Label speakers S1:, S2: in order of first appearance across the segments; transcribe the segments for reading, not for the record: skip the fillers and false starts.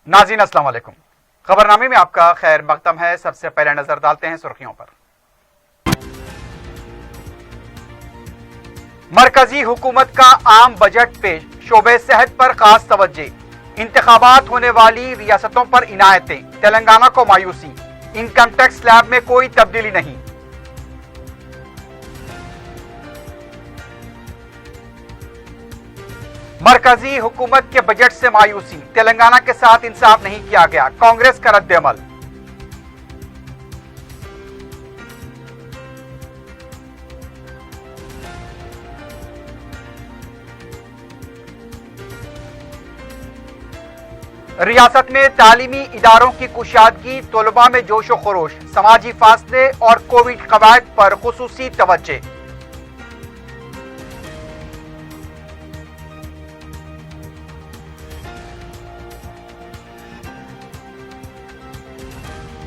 S1: नाज़रीन अस्सलाम वालेकुम। खबरनामे में आपका खैर मकदम है। सबसे पहले नजर डालते हैं सुर्खियों पर। मरकजी हुकूमत का आम बजट पेश, शोबे सेहत पर खास तवज्जो। इंतखाबात होने वाली रियासतों पर इनायतें, तेलंगाना को मायूसी। इनकम टैक्स स्लैब में कोई तब्दीली नहीं। मरकजी हुकूमत के बजट से मायूसी, तेलंगाना के साथ इंसाफ नहीं किया गया, कांग्रेस का रद्द-ए-अमल। रियासत में तालीमी इदारों की कुशादगी, तलबा में जोशो खरोश, समाजी फासले और कोविड कवायद पर खुसूसी तवज्जो।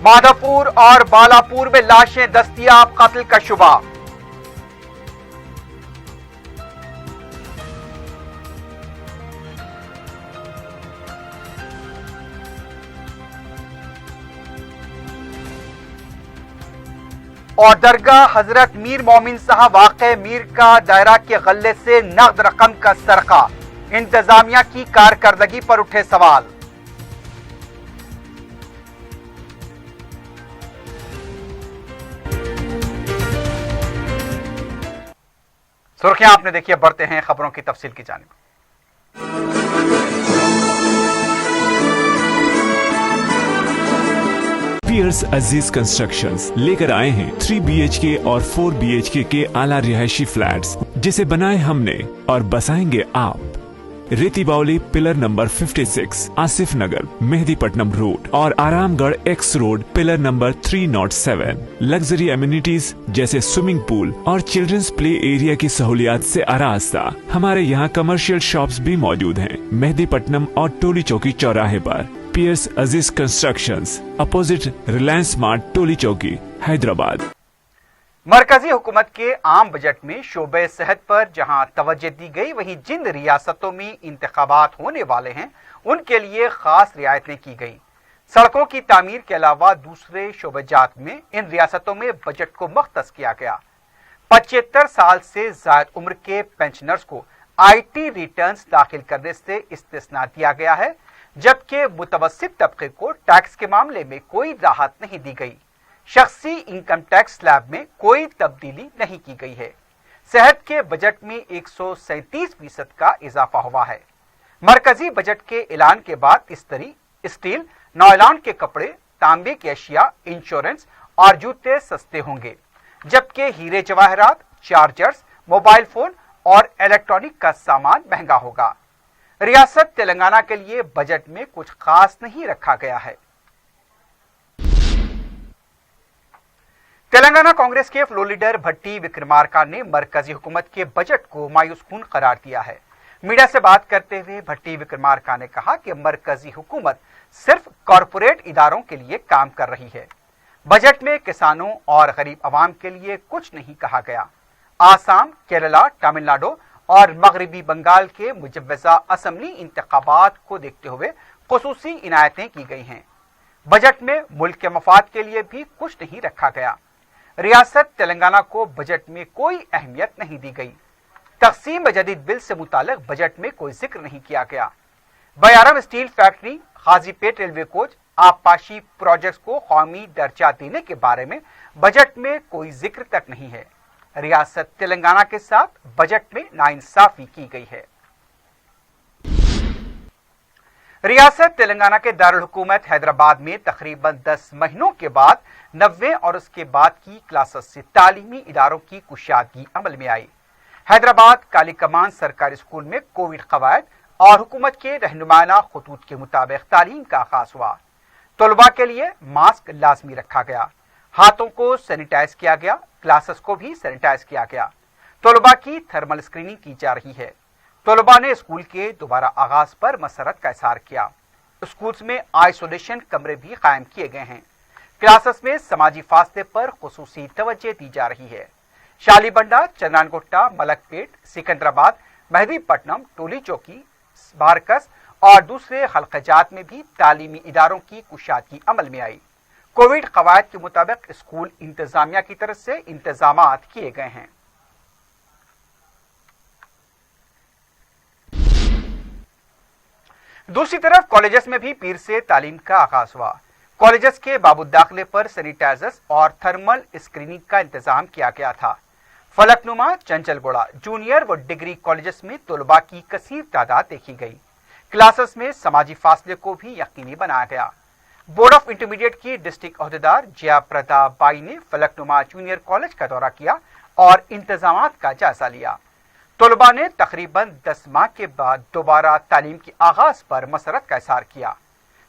S1: माधोपुर और बालापुर में लाशें दस्तयाब, कत्ल का शुबा। और दरगाह हजरत मीर मोमिन साहब वाक़े मीर का दायरा के गल्ले से नकद रकम का सरका, इंतजामिया की कारकर्दगी पर उठे सवाल। सुर्खियां आपने देखिए, बढ़ते हैं खबरों की तफसील की जानिब।
S2: पियर्स अजीज कंस्ट्रक्शंस लेकर आए हैं 3 BHK और 4 BHK के आला रिहायशी फ्लैट्स, जिसे बनाए हमने और बसाएंगे आप। रेती बावली पिलर नंबर 56, आसिफ नगर, मेहदीपट्टनम रोड और Aramghar x road pillar number 307। Luxury amenities जैसे स्विमिंग पूल और चिल्ड्रंस प्ले एरिया की सहूलियात से आरास्ता। हमारे यहाँ कमर्शियल शॉप्स भी मौजूद हैं, मेहदीपट्टनम और टोली चौकी चौराहे पर। पियर्स अजीज कंस्ट्रक्शंस, अपोजिट रिलायंस मार्ट, टोली चौकी, हैदराबाद।
S1: मरकजी हुकूमत के आम बजट में शोबे सेहत पर जहां तवज्जो दी गई, वहीं जिन रियासतों में इंतखाबात होने वाले हैं उनके लिए खास रियायतें की गई। सड़कों की तामीर के अलावा दूसरे शोबेजात में इन रियासतों में बजट को मख्तस किया गया। 75 साल से ज्यादा उम्र के पेंशनर्स को IT रिटर्न्स दाखिल करने से इस्तिस्ना दिया गया है, जबकि मुतवस्सित तबके को टैक्स के मामले में कोई राहत नहीं दी गई। शख्सी इनकम टैक्स स्लैब में कोई तब्दीली नहीं की गई है। सेहत के बजट में 137% का इजाफा हुआ है। मरकजी बजट के ऐलान के बाद इस्तरी, स्टील, नॉयलॉन के कपड़े, तांबे की अशिया, इंश्योरेंस और जूते सस्ते होंगे, जबकि हीरे जवाहरात, चार्जर्स, मोबाइल फोन और इलेक्ट्रॉनिक का सामान महंगा होगा। रियासत तेलंगाना के लिए बजट में कुछ खास नहीं रखा गया है। तेलंगाना कांग्रेस के फ्लोर लीडर भट्टी विक्रमार्का ने मरकजी हुकूमत के बजट को मायूस कुन करार दिया है। मीडिया से बात करते हुए भट्टी विक्रमार्का ने कहा कि मरकजी हुकूमत सिर्फ कॉरपोरेट इदारों के लिए काम कर रही है। बजट में किसानों और गरीब आवाम के लिए कुछ नहीं कहा गया। आसाम, केरला, तमिलनाडु और मगरबी बंगाल के मुजव्वजा असम्बली इंतखाबात को देखते हुए खुसूसी इनायतें की गई हैं। बजट में मुल्क के मफाद के लिए भी कुछ नहीं रखा गया। रियासत तेलंगाना को बजट में कोई अहमियत नहीं दी गई। तकसीम जदीद बिल से मुतालिक बजट में कोई जिक्र नहीं किया गया। Bayyaram steel factory, Kazipet railway coach, आबपाशी प्रोजेक्ट्स को कौमी दर्जा देने के बारे में बजट में कोई जिक्र तक नहीं है। रियासत तेलंगाना के साथ बजट में नाइंसाफी की गई है। रियासत तेलंगाना के दारुल हुकूमत हैदराबाद में तकरीबन 10 महीनों के बाद 90 और उसके बाद की क्लासेस से तालीमी इदारों की कुशादगी अमल में आई। हैदराबाद काली कमान सरकारी स्कूल में कोविड कवायद और हुकूमत के रहनुमाना खतूत के मुताबिक तालीम का आगाज हुआ। तलबा के लिए मास्क लाजमी रखा गया, हाथों को सैनिटाइज किया गया, क्लासेस को भी सैनिटाइज किया गया। तलबा की थर्मल स्क्रीनिंग की जा रही है। तलबा ने स्कूल के दोबारा आगाज पर मसरत का इजहार किया। स्कूल्स में आइसोलेशन कमरे भी कायम किए गए हैं। क्लासेस में समाजी फासले पर खुसूसी तवज्जो दी जा रही है। शालीबंडा, चंद्रानगुट्टा, मलकपेट, सिकंदराबाद, मेहदीपट्टनम, टोली चौकी, बारकस اور دوسرے حلقہ جات میں بھی تعلیمی اداروں کی کشادگی عمل میں آئی۔ کووڈ قواعد کے مطابق اسکول انتظامیہ کی طرف سے انتظامات کیے گئے ہیں۔ دوسری طرف کالجز میں بھی پیر سے تعلیم کا آغاز ہوا۔ کالجز کے باب الداخلے پر سینیٹائزرز اور تھرمل اسکریننگ کا انتظام کیا گیا تھا۔ فلک نما، چنچل گوڑا جونیئر و ڈگری کالجز میں طلباء کی کثیر تعداد دیکھی گئی۔ کلاسز میں سماجی فاصلے کو بھی یقینی بنایا گیا۔ بورڈ آف انٹرمیڈیٹ کی ڈسٹرکٹ عہدیدار جیا پردا بائی نے فلک نما جونیئر کالج کا دورہ کیا اور انتظامات کا جائزہ لیا۔ طلباء نے تقریباً 10 ماہ کے بعد دوبارہ تعلیم کے آغاز پر مسرت کا اظہار کیا۔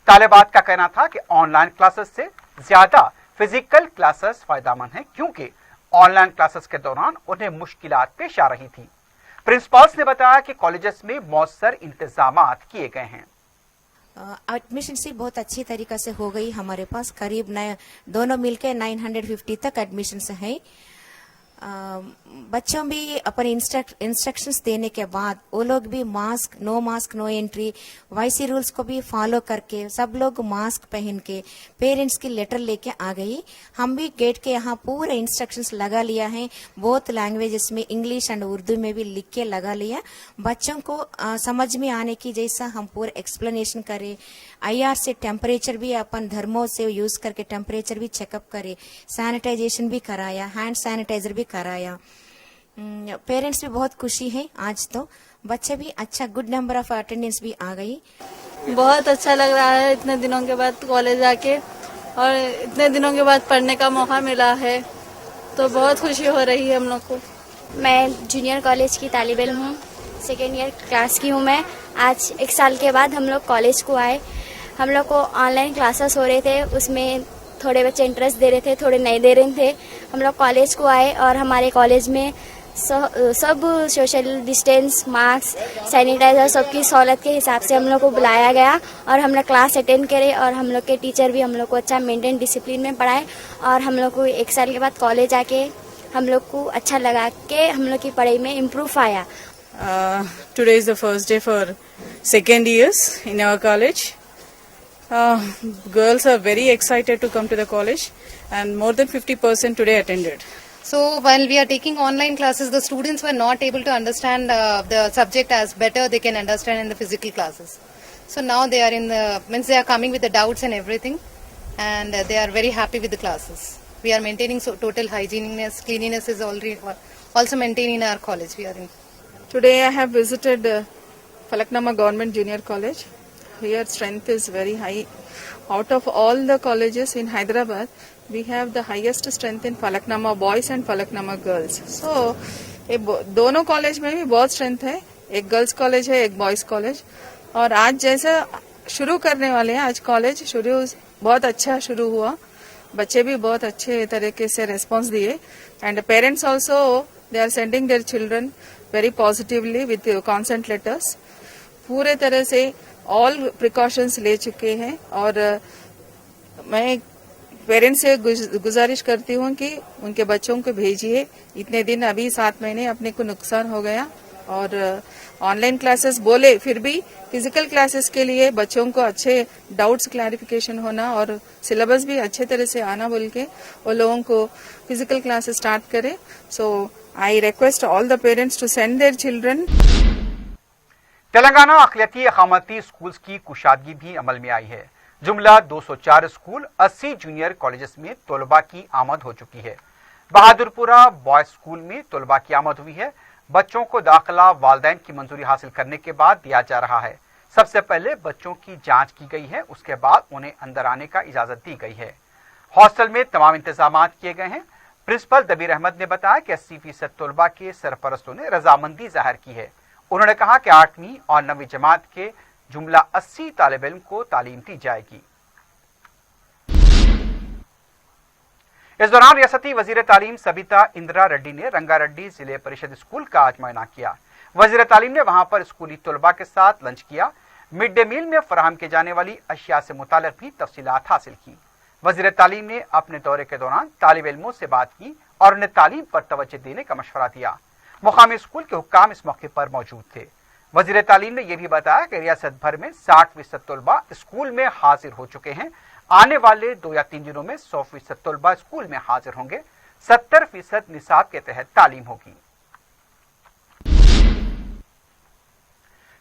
S1: طالبات کا کہنا تھا کہ آن لائن کلاسز سے زیادہ فزیکل کلاسز فائدہ مند ہیں، کیونکہ آن لائن کلاسز کے دوران انہیں مشکلات پیش آ رہی تھی۔ پرنسپلز نے بتایا کہ کالجز میں مؤثر انتظامات کیے گئے ہیں۔
S3: ایڈمیشن سے بہت اچھی طریقے سے ہو گئی۔ ہمارے پاس قریب دونوں مل کے 950 تک ایڈمیشنس ہیں۔ بچوں بھی اپنے انسٹرکشنز دینے کے بعد وہ لوگ بھی ماسک نو انٹری وائسی رولز کو بھی فالو کر کے سب لوگ ماسک پہن کے پیرنٹس کی لیٹر لے کے آ گئی۔ ہم بھی گیٹ کے یہاں پورے انسٹرکشنز لگا لیا ہے، بہت لینگویجز میں انگلش اینڈ اردو میں بھی لکھ کے لگا لیا۔ بچوں کو سمجھ میں آنے کی جیسا ہم پورے ایکسپلینیشن کرے۔ IR سے ٹیمپریچر بھی اپن دھرموں سے یوز کر کے ٹیمپریچر بھی چیک اپ کرے، سینیٹائزیشن بھی کرایا، ہینڈ سینیٹائزر بھی کرایا۔ پیرنٹس بھی بہت خوشی ہے، آج تو بچے بھی اچھا گڈ نمبر آف اٹینڈنس بھی آ گئی۔
S4: بہت اچھا لگ رہا ہے اتنے دنوں کے بعد کالج آ کے، اور اتنے دنوں کے بعد پڑھنے کا موقع ملا ہے تو بہت خوشی ہو رہی ہے ہم لوگ کو۔
S5: میں جونیئر کالج کی طالب علم ہوں، سیکنڈ ایئر کلاس کی ہوں میں۔ آج 1 سال کے بعد ہم لوگ کالج کو آئے۔ ہم لوگ کو آن لائن کلاسز ہو رہے تھے، اس میں تھوڑے بچے انٹرسٹ دے رہے تھے، تھوڑے نہیں دے رہے تھے۔ ہم لوگ کالج کو آئے اور ہمارے کالج میں سب سوشل ڈسٹینس، ماسک، سینیٹائزر سب کی سہولت کے حساب سے ہم لوگ کو بلایا گیا اور ہم لوگ کلاس اٹینڈ کرے، اور ہم لوگ کے ٹیچر بھی ہم لوگ کو اچھا مینٹین ڈسپلن میں پڑھائے، اور ہم لوگ کو 1 سال کے بعد کالج آ کے ہم لوگ کو اچھا لگا کہ ہم لوگ کی پڑھائی میں امپروو آیا۔
S6: Today is the first day for second years in our college. Girls are very excited to come to the college, and more than 50% today attended.
S7: So while we are taking online classes, the students were not able to understand the subject as better they can understand in the physical classes. So now they are they are coming with the doubts and everything, and they are very happy with the classes. We are maintaining total hygieneness, cleanliness is already also maintained in our college.
S6: Today I have visited Falaknama Government Junior College. Here strength is very high. Out of all the colleges in Hyderabad, we have the highest strength in Falaknama boys and Falaknama girls. So दोनों college में भी बहुत strength है। एक girls college है, एक boys college. और आज जैसा शुरू करने वाले हैं, आज कॉलेज शुरू बहुत अच्छा शुरू हुआ। बच्चे भी बहुत अच्छे तरीके से रेस्पॉन्स दिए, and parents also they are sending their children very positively with consent letters. पूरे तरह से ऑल प्रिकॉशंस ले चुके हैं, और मैं पेरेंट्स से गुजारिश करती हूँ कि उनके बच्चों को भेजिए। इतने दिन अभी 7 महीने अपने को नुकसान हो गया, और ऑनलाइन क्लासेस बोले फिर भी फिजिकल क्लासेस के लिए बच्चों को अच्छे डाउट्स क्लैरिफिकेशन होना और सिलेबस भी अच्छे तरह से आना बोल के वो लोगों को फिजिकल क्लासेस स्टार्ट करें। So I request all the parents to send their children.
S1: Telangana अक़लियती अक़ामती स्कूल्स की कुशादगी भी अमल में आई है। जुमला 204 स्कूल 80 जूनियर कॉलेजेस में तलबा की आमद हो चुकी है। बहादुरपुरा बॉयज स्कूल में तलबा की आमद हुई है। बच्चों को दाखिला वालिदैन की मंजूरी हासिल करने के बाद दिया जा रहा है। सबसे पहले बच्चों की जांच की गई है, उसके बाद उन्हें अंदर आने का इजाजत दी गई है। हॉस्टल में तमाम इंतजाम किए गए हैं। प्रिंसिपल दबीर अहमद ने बताया कि 80% तलबा के सरपरस्तों ने रजामंदी जाहिर की है। उन्होंने कहा कि 8वीं और 9वीं जमात के जुमला 80 तालिब इल्म को तालीम दी जाएगी। इस दौरान रियासती वजीर तालीम सबिता इंदिरा रेड्डी ने रंगारेड्डी जिले परिषद स्कूल का आज मुआयना किया। वजीर तालीम ने वहां पर स्कूली तलबा के साथ लंच किया। मिड डे मील में फराहम की जाने वाली अशिया से मुतालिक भी तफसीलात हासिल की। वजीर तालीम ने अपने दौरे के दौरान तालिब इल्मों से बात की और उन्हें तालीम पर तवज्जो देने का मशवरा दिया। मुकामी स्कूल के हुक्काम इस मौके पर मौजूद थे। वजीर तालीम ने यह भी बताया कि रियासत भर में 60% तलबा स्कूल में हाजिर हो चुके हैं। आने वाले 2 या 3 दिनों में 100% तलबा स्कूल में हाजिर होंगे। 70% निसाब के तहत तालीम होगी।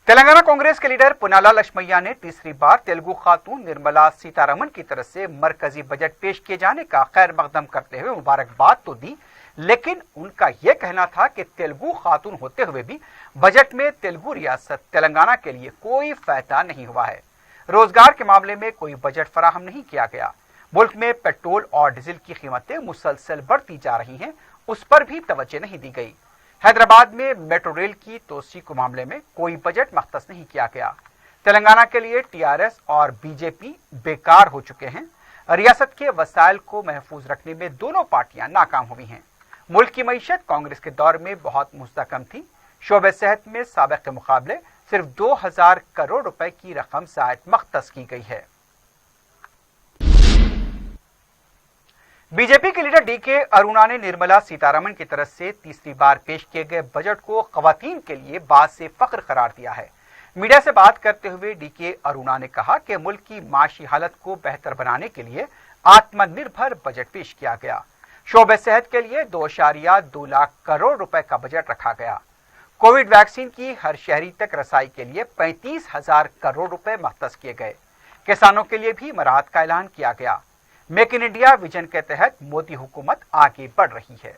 S1: तेलंगाना कांग्रेस के लीडर पुनाला लक्ष्मैया ने तीसरी बार तेलुगु खातून निर्मला सीतारमण की तरफ से मरकजी बजट पेश किए जाने का खैर मकदम करते हुए मुबारकबाद तो दी, लेकिन उनका यह कहना था कि तेलुगु खातून होते हुए भी बजट में तेलुगु रियासत तेलंगाना के लिए कोई फायदा नहीं हुआ है। रोजगार के मामले में कोई बजट फराहम नहीं किया गया। मुल्क में पेट्रोल और डीजल की कीमतें मुसलसल बढ़ती जा रही हैं, उस पर भी तवज्जो नहीं दी गई। हैदराबाद में मेट्रो रेल की तोसी के मामले में कोई बजट मख्तस नहीं किया गया। तेलंगाना के लिए टीआरएस और बीजेपी बेकार हो चुके हैं। रियासत के वसाइल को महफूज रखने में दोनों पार्टियां नाकाम हुई हैं। मुल्क की मईशत कांग्रेस के दौर में बहुत मुस्तकम थी। शोबे सेहत में साबिक के मुकाबले सिर्फ 2000 करोड़ रुपए की रकम शायद मख्तस की गई है। बीजेपी के लीडर डीके अरुणा ने निर्मला सीतारमण की तरफ से तीसरी बार पेश किए गए बजट को खवातीन के लिए बात से फख्र करार दिया है। मीडिया से बात करते हुए डीके अरुणा ने कहा कि मुल्क की माशी हालत को बेहतर बनाने के लिए आत्मनिर्भर बजट पेश किया गया। शोबे सेहत के लिए 2.2 लाख करोड़ रुपए का बजट रखा गया। कोविड वैक्सीन की हर शहरी तक रसाई के लिए 35,000 करोड़ रुपए मख्तस किए गए। किसानों के लिए भी मराहत का ऐलान किया गया। मेक इन इंडिया विजन के तहत मोदी हुकूमत आगे बढ़ रही है।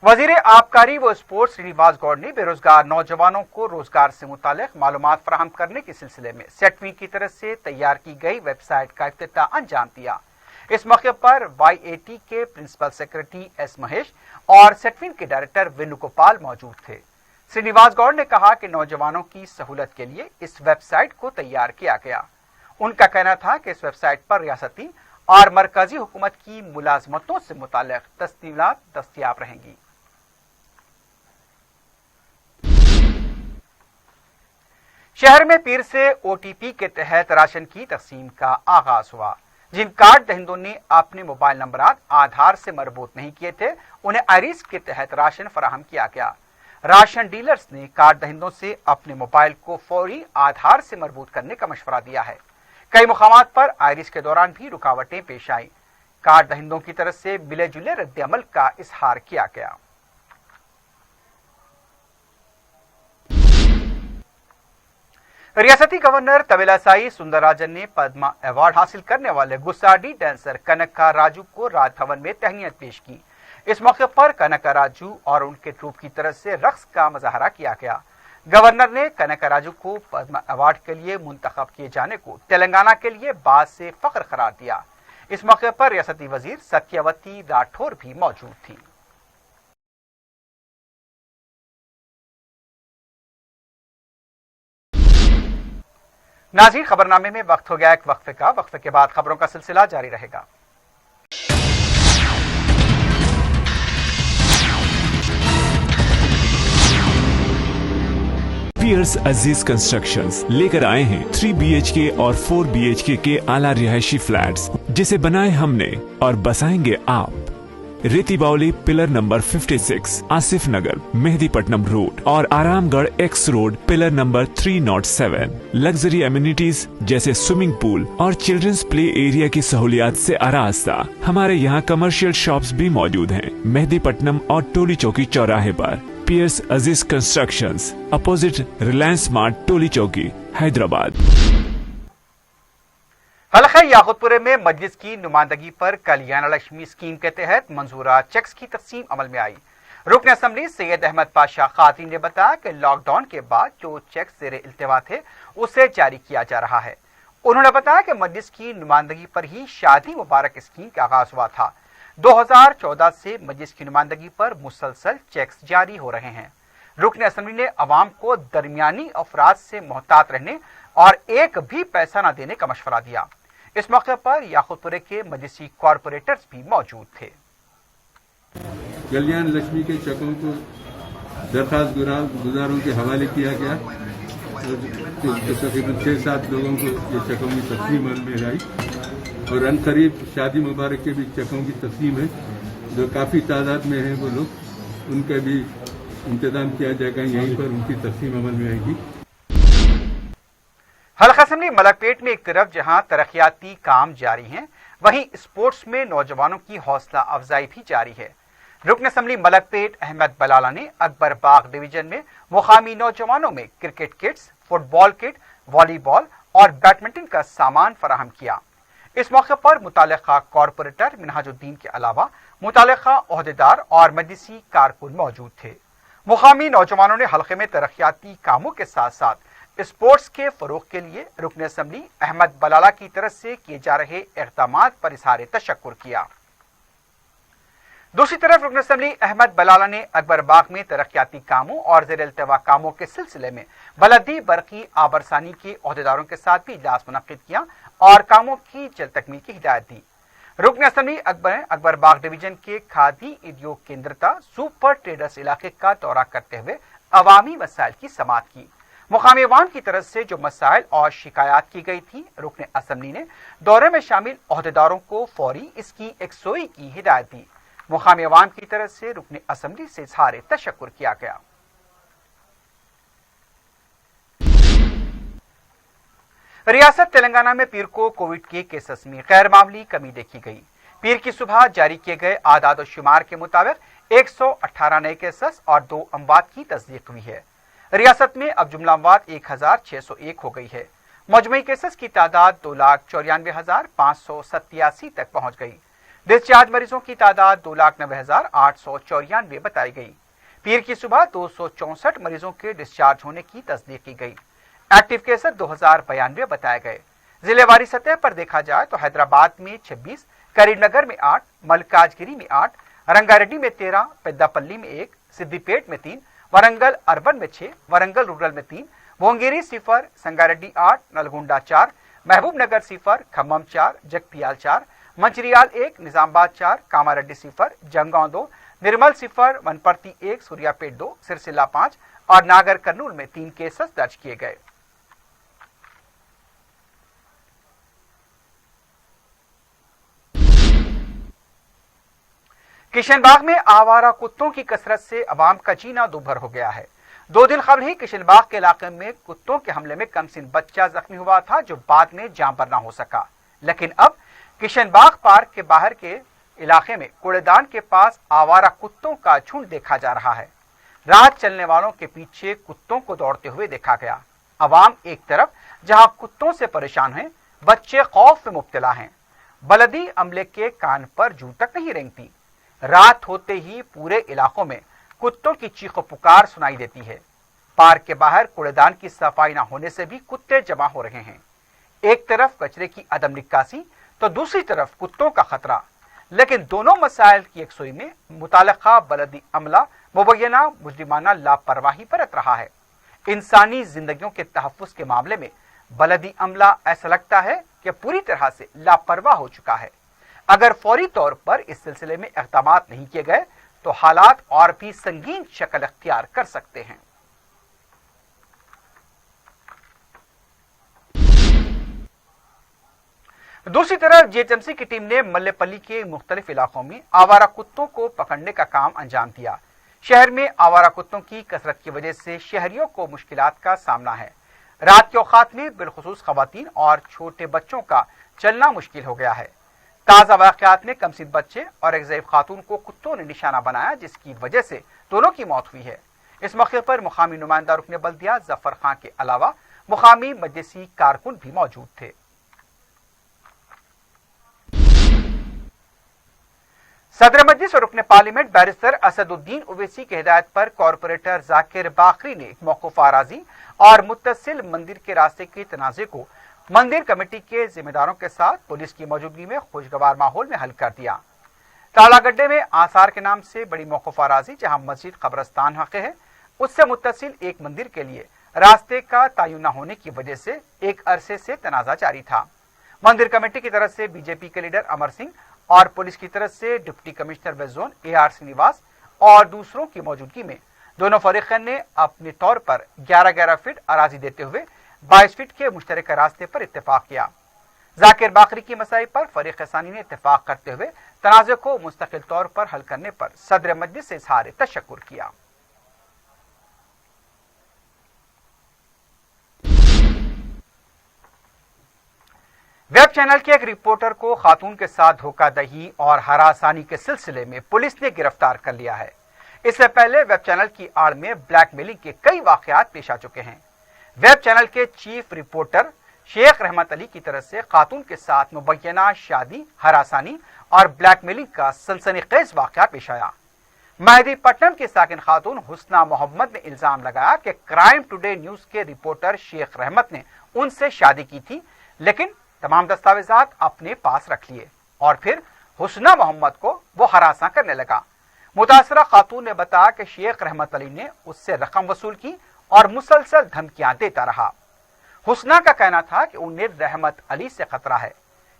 S1: वजीर आबकारी व स्पोर्ट्स श्रीनिवास गौड़ ने बेरोजगार नौजवानों को रोजगार से मुतालिक मालूमात फराहम करने के सिलसिले में सेटवी की तरफ से तैयार की गई वेबसाइट का इफ्तिताह अंजाम दिया। इस मौके पर YAT के प्रिंसिपल सेक्रेटरी एस महेश और सेटविन के डायरेक्टर वेणुगोपाल मौजूद थे। श्रीनिवास गौड़ ने कहा कि नौजवानों की सहूलत के लिए इस वेबसाइट को तैयार किया गया। उनका कहना था कि इस वेबसाइट पर रियासती और मरकजी हुकूमत की मुलाजमतों से मुताल्लिक तस्नीलात दस्तयाब रहेंगी। शहर में पीर से OTP के तहत राशन की तकसीम का आगाज हुआ। जिन कार्ड दहिंदों ने अपने मोबाइल नंबरात आधार से मरबूत नहीं किए थे, उन्हें आईरिस के तहत राशन फराहम किया गया। राशन डीलर्स ने कार्ड दहिंदों से अपने मोबाइल को फौरी आधार से मरबूत करने का मशवरा दिया है। कई मुकामात पर आईरिस के दौरान भी रुकावटें पेश आई। कार्ड दहिंदों की तरफ से मिले जुले रद्द-ए-अमल का इजहार किया गया। रियासती गवर्नर तमिलिसाई सुंदरराजन ने पद्मा अवार्ड हासिल करने वाले गुस्साडी डांसर कनका राजू को राजभवन में तहनीत पेश की। इस मौके पर कनका राजू और उनके ट्रूप की तरफ से रक्स का मुजाहरा किया गया। गवर्नर ने कनका राजू को पद्मा अवार्ड के लिए मुंतखब किए जाने को तेलंगाना के लिए बात से फख्र करार दिया। इस मौके पर रियासती वजीर सत्यवती राठौर भी मौजूद थी। नाज़रीन, खबरनामे में वक्त हो गया एक वक्फे का। वक्फे के बाद खबरों का सिलसिला जारी रहेगा।
S2: पियर्स अजीज कंस्ट्रक्शंस लेकर आए हैं 3 BHK और 4 BHK के आला रिहायशी फ्लैट्स, जिसे बनाए हमने और बसाएंगे आप। रेती बावली पिलर नंबर 56, आसिफ नगर, मेहदीपट्टनम रोड और Aramghar X road pillar number 307। Luxury amenities जैसे स्विमिंग पूल और चिल्ड्रंस प्ले एरिया की सहूलियात से आरास्ता। हमारे यहाँ कमर्शियल शॉप्स भी मौजूद हैं मेहदीपट्टनम और टोली चौकी चौराहे पर। पियर्स अजीज कंस्ट्रक्शंस, अपोजिट रिलायंस मार्ट, टोली चौकी, हैदराबाद।
S1: हलक़े याकूतपुरे में मजलिस की नुमाइंदगी पर कल्याण लक्ष्मी स्कीम के तहत मंजूरा चेक्स की तकसीम अमल में आई। रुकन असम्बली सैयद अहमद पाशा खातिन ने बताया कि लॉकडाउन के बाद जो चेक्स ज़ेरे इल्तिवा थे उसे जारी किया जा रहा है। उन्होंने बताया कि मजलिस की नुमाइंदगी पर ही शादी मुबारक स्कीम का आगाज हुआ था। 2014 से मजलिस की नुमाइंदगी पर मुसलसल चेक्स जारी हो रहे हैं। रुकन असम्बली ने अवाम को दरमियानी अफराद से मोहतात रहने और एक भी पैसा न देने का मशवरा दिया। इस मौके पर याकूतपुरे के मजलिसी कॉरपोरेटर्स भी मौजूद थे।
S8: कल्याण लक्ष्मी के चेकों को दरखास्त गुजारों के हवाले किया गया। तकरीबन 6-7 लोगों को ये चेकों की तस्लीम अमल में आई और अनकरीब शादी मुबारक के भी चेकों की तस्लीम है। जो काफ़ी तादाद में हैं वो लोग, उनके भी इंतजाम किया जाएगा, यहीं पर उनकी तस्लीम अमल में आएगी।
S1: हल्का असेंबली मलकपेट में एक तरफ जहां तरक्याती काम जारी हैं, वहीं स्पोर्ट्स में नौजवानों की हौसला अफजाई भी जारी है। रुकन असेंबली मलकपेट अहमद बलाला ने अकबर बाग डिवीजन में मुकामी नौजवानों में cricket kits, football kit, volleyball और बैडमिंटन का सामान फराहम किया। इस मौके पर मुतालिका कॉरपोरेटर मिनहाजुद्दीन के अलावा मुतालिका ओहदेदार और मजलिसी कारकुन मौजूद थे। मुकामी नौजवानों ने हल्के में तरक्याती कामों के साथ साथ स्पोर्ट्स के फरोग के लिए रुकन असेंबली अहमद बलाला की तरफ से किए जा रहे इक़दामात पर इज़हार तशक्कुर किया। दूसरी तरफ रुकन असेंबली अहमद बलाला ने अकबर बाग में तरक्याती कामों और ज़ेर इल्तिवा कामों के सिलसिले में बलदी बरकी आबरसानी के अहदेदारों के साथ भी इजलास मुनक्किद किया और कामों की जल्द तकमील की हिदायत दी। रुकन असेंबली अकबर बाग डिवीजन के खादी उद्योग केंद्रता सुपर ट्रेडर्स इलाके का दौरा करते हुए अवामी मसाइल की समाअत की। मुकामी अवाम की तरफ से जो मसाइल और शिकायत की गई थी, रुकन असेंबली ने दौरे में शामिल अहदेदारों को फौरी इसकी यकसोई की हिदायत दी। मुकामी अवाम की तरफ से रुकन असेंबली से इज़हार तशक्कुर किया गया। रियासत तेलंगाना में पीर को कोविड के केसेस में गैर मामूली कमी देखी गई। पीर की सुबह जारी किए गए आदाद और शुमार के मुताबिक 118 नए केसेस और 2 अमवात की तस्दीक हुई है। रियासत में अब जुमला अमवात 1601 हो गई है। मजमूई केसेस की तादाद 2,94,587 तक पहुंच गई। डिस्चार्ज मरीजों की तादाद 2,90,894 बताई गई। पीर की सुबह 264 मरीजों के डिस्चार्ज होने की तस्दीक की गई। एक्टिव केसेस 2092 बताए गए। जिलेवारी सतह पर देखा जाए तो हैदराबाद में 26, करीमनगर में 8, मलकाजगिरी में 8, रंगारेड्डी में 13, पेद्दापल्ली में 1, सिद्दीपेट में 3, वरंगल अर्बन में 6, वरंगल रूरल में 3, भोंगेरी 0, संगारेड्डी 8, नलगुंडा 4, महबूब नगर 0, खम्मम 4, जगतियाल 4, मंचिरियाल 1, निजामाबाद 4, कामारेड्डी 0, जंगांव 2, निर्मल 0, वनपर्ती 1, सूर्यापेट 2, सिरसिला 5 और नागर कर्नूल में 3 केसेस दर्ज किए गए। किशनबाग में आवारा कुत्तों की कसरत से अवाम का जीना दूभर हो गया है। 2 दिन कबल ही किशनबाग के इलाके में कुत्तों के हमले में कमसिन बच्चा जख्मी हुआ था, जो बाद में जान पर ना हो सका। लेकिन अब किशनबाग पार्क के बाहर के इलाके में कूड़ेदान के पास आवारा कुत्तों का झुंड देखा जा रहा है। रात चलने वालों के पीछे कुत्तों को दौड़ते हुए देखा गया। अवाम एक तरफ जहां कुत्तों से परेशान है, बच्चे खौफ में मुब्तला हैं। बलदी अमले के कान पर जू तक नहीं रेंगती। रात होते ही पूरे इलाकों में कुत्तों की चीखो पुकार सुनाई देती है। पार्क के बाहर कूड़ेदान की सफाई न होने से भी कुत्ते जमा हो रहे हैं। एक तरफ कचरे की अदम निकासी तो दूसरी तरफ कुत्तों का खतरा। लेकिन दोनों मसाइल की यकसुई में मुतालिका बलदी अमला मुबैना मुजरिमाना लापरवाही बरत रहा है। इंसानी जिंदगियों के तहफ्फुज के मामले में बलदी अमला ऐसा लगता है कि पूरी तरह से लापरवाह हो चुका है। अगर फौरी तौर पर इस सिलसिले में इक़दामात नहीं किए गए तो हालात और भी संगीन शक्ल अख्तियार कर सकते हैं। दूसरी तरफ जीएचएमसी की टीम ने मल्लेपल्ली के मुख्तलिफ इलाकों में आवारा कुत्तों को पकड़ने का काम अंजाम दिया। शहर में आवारा कुत्तों की कसरत की वजह से शहरियों को मुश्किलात का सामना है। रात के औकात में बिलखुसूस खवातीन और छोटे बच्चों का चलना मुश्किल हो गया है। ताज़ा वाक़यात में कमसिन बच्चे और एक ज़ईफ़ खातून को कुत्तों ने निशाना बनाया, जिसकी वजह से दोनों की मौत हुई है। इस मौके पर मुकामी नुमाइंदा रुकने बल्दिया जफर खां के अलावा मुकामी मजलिसी कारकुन भी मौजूद थे। सदर मजलिस और रुकने पार्लियामेंट बैरिस्टर असदुद्दीन ओवैसी की हिदायत पर कॉरपोरेटर जाकिर बाकरी ने मौकूफ आराजी और मुत्तसिल मंदिर के रास्ते के तनाज़े को मंदिर कमेटी के जिम्मेदारों के साथ पुलिस की मौजूदगी में खुशगवार माहौल में हल कर दिया। तालागड्डे में आसार के नाम से बड़ी मौकूफ आराजी, जहां मस्जिद कब्रस्तान वाक़ है, उससे मुत्तसिल एक मंदिर के लिए रास्ते का तयन न होने की वजह से एक अरसे से तनाज़ा जारी था। मंदिर कमेटी की तरफ से बीजेपी के लीडर अमर सिंह और पुलिस की तरफ से deputy commissioner west zone AR Srinivas और दूसरों की मौजूदगी में दोनों फरीक़ैन ने अपने तौर पर 11-11 फीट अराजी देते हुए 22 फीट के मुश्तरक रास्ते पर इत्तेफाक किया। जाकिर बाकरी की मसाई पर फरीक़ सानी ने इत्तेफाक करते हुए तनाज़े को मुस्तकिल तौर पर हल करने पर सदर मजलिस से इज़हार तशक्कुर किया। वेब चैनल के एक रिपोर्टर को खातून के साथ धोखाधड़ी और हरासानी के सिलसिले में पुलिस ने गिरफ्तार कर लिया है। इससे पहले वेब चैनल की आड़ में ब्लैकमेलिंग के कई वाकयात पेश आ चुके हैं। वेब चैनल के चीफ रिपोर्टर शेख रहमत अली की तरफ से खातून के साथ मुबैना शादी, हरासानी और ब्लैकमेलिंग का सनसनीखेज वाकया पेश आया। मेहदीपट्टनम की साकिन खातून हुस्ना मोहम्मद ने इल्जाम लगाया कि क्राइम टुडे न्यूज के रिपोर्टर शेख रहमत ने उनसे शादी की थी, लेकिन तमाम दस्तावेजात अपने पास रख लिए और फिर हुस्ना मोहम्मद को वो हरासा करने लगा। मुतासरा खातून ने बताया कि शेख रहमत अली ने उससे रकम वसूल की और मुसलसल धमकियां देता रहा। हुस्ना का कहना था कि उन्हें रहमत अली से खतरा है।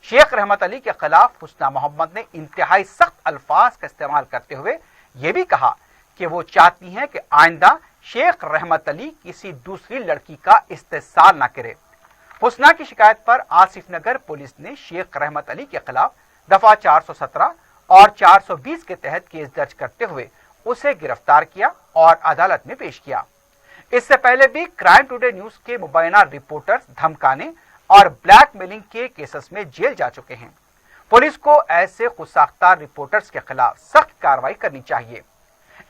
S1: शेख रहमत अली के खिलाफ हुस्ना मोहम्मद ने इंतहाई सख्त अल्फाज का इस्तेमाल करते हुए यह भी कहा कि वो चाहती हैं कि आइंदा शेख रहमत अली किसी दूसरी लड़की का इस्तेसाल न करे। हुस्ना की शिकायत पर आसिफ नगर पुलिस ने शेख रहमत अली के खिलाफ दफा 417 और 420 के तहत केस दर्ज करते हुए उसे गिरफ्तार किया और अदालत में पेश किया। इससे पहले भी क्राइम टुडे न्यूज के मुबैना रिपोर्टर्स धमकाने और ब्लैकमेलिंग के केसेस में जेल जा चुके हैं। पुलिस को ऐसे खुदसाख्ता रिपोर्टर्स के खिलाफ सख्त कार्रवाई करनी चाहिए।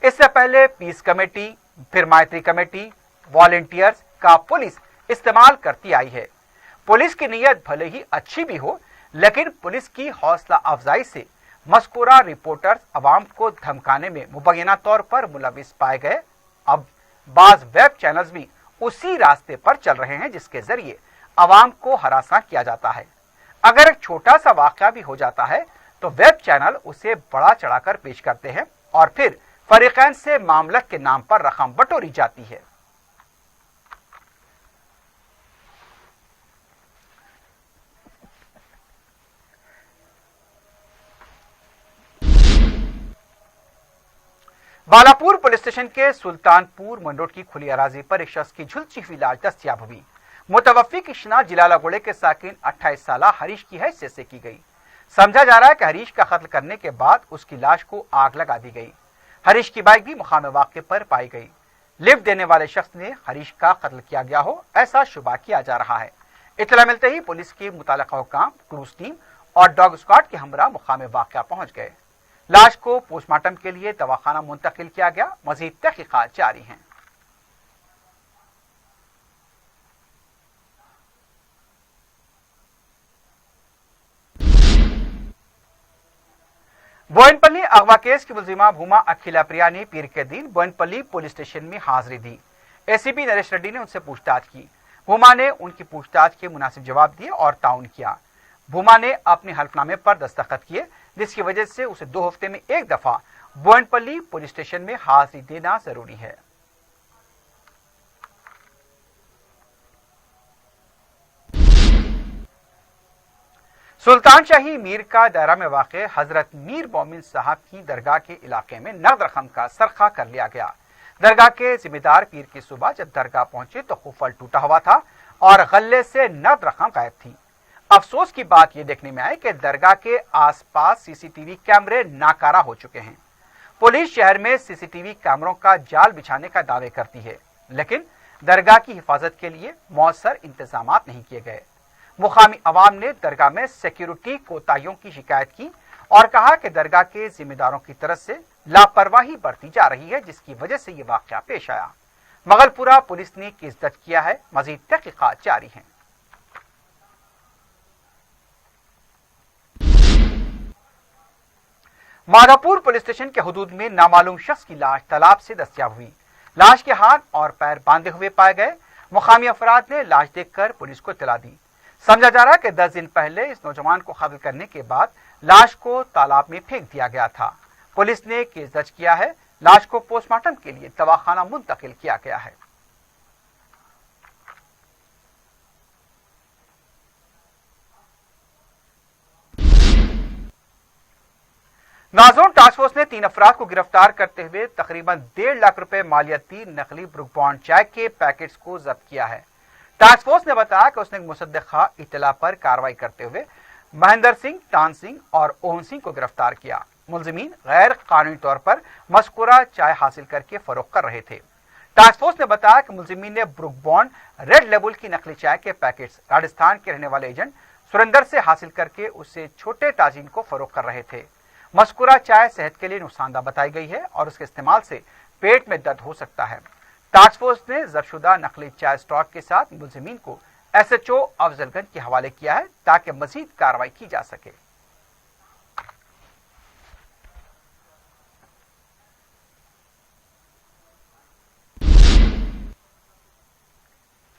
S1: इससे पहले पीस कमेटी, फिर मैत्री कमेटी, वॉलंटियर्स का पुलिस इस्तेमाल करती आई है। पुलिस की नीयत भले ही अच्छी भी हो, लेकिन पुलिस की हौसला अफजाई से मज़कूरा रिपोर्टर्स अवाम को धमकाने में मुबैना तौर पर मुलविस पाए गए। अब बाज वेब चैनल्स भी उसी रास्ते पर चल रहे हैं जिसके जरिए अवाम को हरासा किया जाता है। अगर एक छोटा सा वाकया भी हो जाता है तो वेब चैनल उसे बड़ा चढ़ाकर पेश करते हैं और फिर फरीकैन से मामलत के नाम पर रकम बटोरी जाती है। बालापुर पुलिस स्टेशन के सुल्तानपुर मंडोट की खुली अराजी पर एक शख्स की झुलसी हुई लाश दस्तयाब हुई। मुतवफ़्फ़ी की शिनाख्त जिलाला गोड़े के साकिन 28 साला हरीश की हैसियत से की गई। समझा जा रहा है कि हरीश का कत्ल करने के बाद उसकी लाश को आग लगा दी गई। हरीश की बाइक भी मुकाम वाक़े पर पाई गई। लिफ्ट देने वाले शख्स ने हरीश का कत्ल किया गया हो ऐसा शुबा किया जा रहा है। इत्तला मिलते ही पुलिस के मुताल्लिक़ा हुकाम, क्रूज टीम और डॉग स्क्वाड के हमरा मुकाम वाक़या पहुंच गए। लाश को पोस्टमार्टम के लिए दवाखाना मुंतकिल किया गया। मजीद तहकीकात जारी हैं। बोयनपल्ली अगवा केस की मुलजिमा भूमा अखिला प्रिया ने पीर के दिन बोयनपल्ली पुलिस स्टेशन में हाजिरी दी। एसीपी नरेश रेड्डी ने उनसे पूछताछ की। भूमा ने उनकी पूछताछ के मुनासिब जवाब दिए और ताउन किया। भूमा ने अपने हल्फनामे पर दस्तखत किए, जिसकी वजह से उसे 2 हफ्ते में एक दफा बोयनपल्ली पुलिस स्टेशन में हाजिरी देना जरूरी है। सुल्तान शाही मीर का दायरा में वाक़े हजरत मीर मोमिन साहब की दरगाह के इलाके में नकद रकम का सरखा कर लिया गया। दरगाह के जिम्मेदार पीर की सुबह जब दरगाह पहुंचे तो कुफल टूटा हुआ था और गल्ले से नकद रकम गायब थी। अफसोस की बात यह देखने में आई कि दरगाह के आसपास सीसीटीवी कैमरे नाकारा हो चुके हैं। पुलिस शहर में सीसीटीवी कैमरों का जाल बिछाने का दावे करती है, लेकिन दरगाह की हिफाजत के लिए मौसर इंतजाम नहीं किए गए। मुकामी अवाम ने दरगाह में सिक्योरिटी कोताहियों की शिकायत की और कहा कि दरगाह के जिम्मेदारों की तरफ से लापरवाही बरती जा रही है, जिसकी वजह से यह वाकया पेश आया। मगलपुरा पुलिस ने केस दर्ज किया है। मजीद तहकीकात जारी हैं। माधापुर पुलिस स्टेशन के हुदूद में नामालूम शख्स की लाश तालाब से दस्तयाब हुई। लाश के हाथ और पैर बांधे हुए पाए गए। मुकामी अफराद ने लाश देखकर पुलिस को इत्तला दी। समझा जा रहा है कि 10 दिन पहले इस नौजवान को कत्ल करने के बाद लाश को तालाब में फेंक दिया गया था। पुलिस ने केस दर्ज किया है। लाश को पोस्टमार्टम के लिए दवाखाना मुंतकिल किया गया है। नाज़ोन टास्क फोर्स ने 3 अफराद को गिरफ्तार करते हुए तकरीबन 1.5 लाख रुपए मालियती नकली ब्रुक बॉन्ड चाय के पैकेट्स को जब्त किया है। टास्क फोर्स ने बताया कि उसने मुसद्दिक़ा इत्तला पर कार्रवाई करते हुए महेंद्र सिंह, तान सिंह और ओहन सिंह को गिरफ्तार किया। मुलजिमीन गैर कानूनी तौर पर मज़कूरा चाय हासिल करके फरोख्त कर रहे थे। टास्क फोर्स ने बताया कि मुलजिमीन ने ब्रुक बॉन्ड रेड लेबल की नकली चाय के पैकेट्स राजस्थान के रहने वाले एजेंट सुरेंदर से हासिल करके उसे छोटे ताजीन को फरोख्त कर रहे थे। मज़कूरा चाय सेहत के लिए नुकसानदा बताई गई है और उसके इस्तेमाल से पेट में दर्द हो सकता है। टास्क फोर्स ने जब्तशुदा नकली चाय स्टॉक के साथ मुलजिमीन को SHO अफजलगंज के हवाले किया है ताकि मजीद कार्रवाई की जा सके।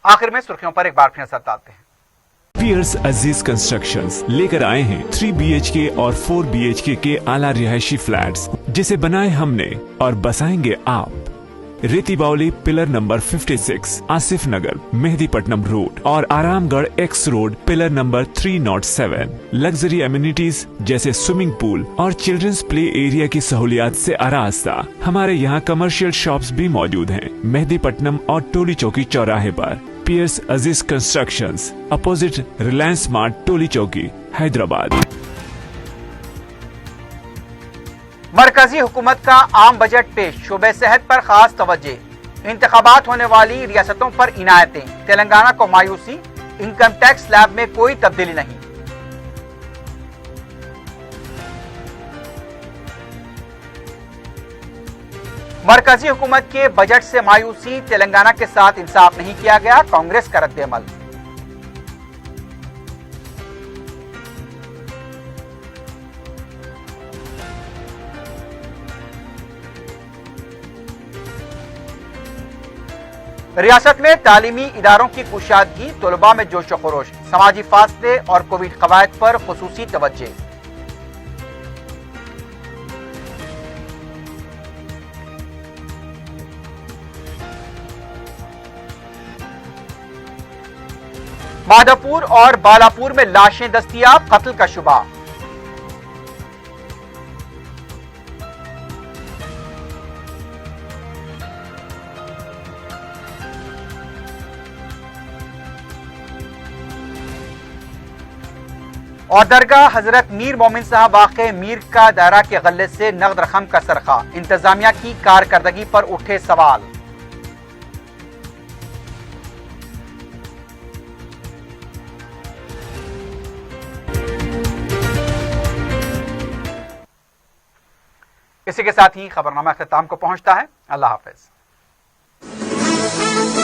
S1: आखिर में सुर्खियों पर एक बार फिर नजर डालते हैं।
S2: पियर्स अजीज कंस्ट्रक्शंस लेकर आए हैं 3 BHK और 4 BHK के आला रिहायशी फ्लैट्स, जिसे बनाए हमने और बसाएंगे आप। रेती बावली पिलर नंबर 56, आसिफ नगर, मेहदीपट्टनम रोड और Aramghar X road pillar number 307। Luxury amenities जैसे स्विमिंग पूल और चिल्ड्रंस प्ले एरिया की सहूलियात से आरास्ता। हमारे यहाँ कमर्शियल शॉप्स भी मौजूद हैं मेहदीपट्टनम और टोली चौकी चौराहे पर। पियर्स अजीज कंस्ट्रक्शंस, अपोजिट रिलायंस स्मार्ट, टोली चौकी, हैदराबाद।
S1: मरकजी हुकूमत का आम बजट पेश, शोबे सेहत पर खास तवज्जे। इंतखाबात होने वाली रियासतों पर इनायतें, तेलंगाना को मायूसी, इनकम टैक्स स्लैब में कोई तब्दीली नहीं। मरकजी हुकूमत के बजट से मायूसी, तेलंगाना के साथ इंसाफ नहीं किया गया, कांग्रेस का रद्द-ए-अमल। रियासत में तालीमी इदारों की कुशादगी, तलबा में जोश व खरोश, समाजी फासले और कोविड कवायद पर खुसूसी तवज्जे। माधवपुर और बालापुर में लाशें दस्तयाब, कत्ल का शुबा। और दरगाह हजरत मीर मोमिन साहब वाक़े मीर का दायरा के गले से नगद रकम का सरखा, इंतजामिया की कारकर्दगी पर उठे सवाल। इसी के साथ ही खबरनामा अख्ताम को पहुंचता है। अल्लाह हाफिज।